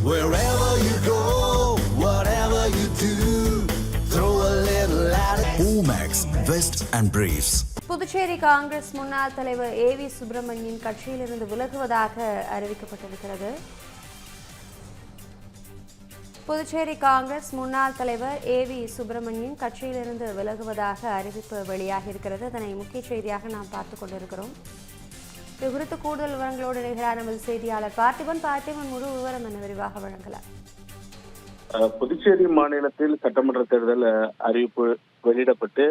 Wherever you go, whatever you do, throw a little at it. Omax, Vest and Briefs. Puducherry Congress முன்னாள் தலைவர் AV Subramanian கட்சியிலிருந்து விலகுவதாக அறிவிக்கப்பட்டிருக்கிறது. புதுச்சேரி காங்கிரஸ் முன்னாள் தலைவர் ஏவி சுப்பிரமணியன் கட்சியிலிருந்து விலகுவதாக அறிவிப்பு வெளியாகி இருக்கிறது. அதனை முக்கிய செய்தியாக நாம் பார்த்துக் கொண்டிருக்கிறோம். இது குறித்து கூடுதல் விவரங்களோடு இணைகிறார் நமது செய்தியாளர் பார்த்திபன். முழு விவரம் என்ன விரிவாக வழங்கலாம்? புதுச்சேரி மாநிலத்தில் சட்டமன்ற தேர்தல் அறிவிப்பு வெளியிடப்பட்டு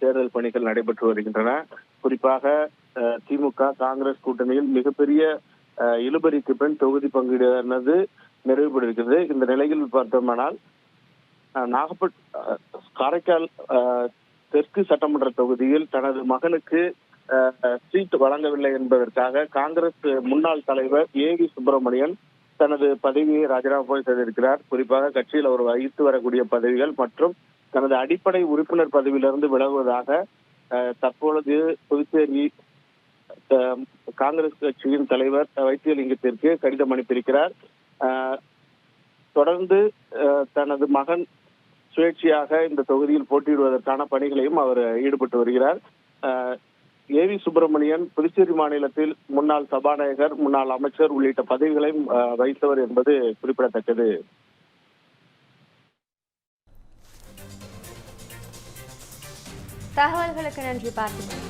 தேர்தல் பணிகள் நடைபெற்று வருகின்றன. குறிப்பாக திமுக காங்கிரஸ் கூட்டணியில் மிகப்பெரிய இழுபறிக்கு பின் தொகுதி பங்கீடானது நிறைவுபடுகிறது. இந்த நிலையில் பார்த்தோமானால் காரைக்கால் தெற்கு சட்டமன்ற தொகுதியில் தனது மகனுக்கு சீட் வழங்கவில்லை என்பதற்காக காங்கிரஸ் முன்னாள் தலைவர் ஏவி சுப்பிரமணியன் தனது பதவியை ராஜினாமா செய்திருக்கிறார். குறிப்பாக கட்சியில் அவர் வகித்து வரக்கூடிய பதவிகள் மற்றும் தனது அடிப்படை உறுப்பினர் பதவியிலிருந்து விலகுவதாக தற்பொழுது புதுச்சேரி காங்கிரஸ் கட்சியின் தலைவர் வைத்தியலிங்கத்திற்கு கடிதம் அனுப்பியிருக்கிறார். தொடர்ந்து தனது மகன் சுயேட்சையாக இந்த தொகுதியில் போட்டியிடுவதற்கான பணிகளையும் அவர் ஈடுபட்டு வருகிறார். ஏவி சுப்பிரமணியன் புதுச்சேரி மாநிலத்தில் முன்னாள் சபாநாயகர், முன்னாள் அமைச்சர் உள்ளிட்ட பதவிகளையும் வகித்தவர் என்பது குறிப்பிடத்தக்கது. தகவல்களுக்கு நன்றி பார்த்திபன்.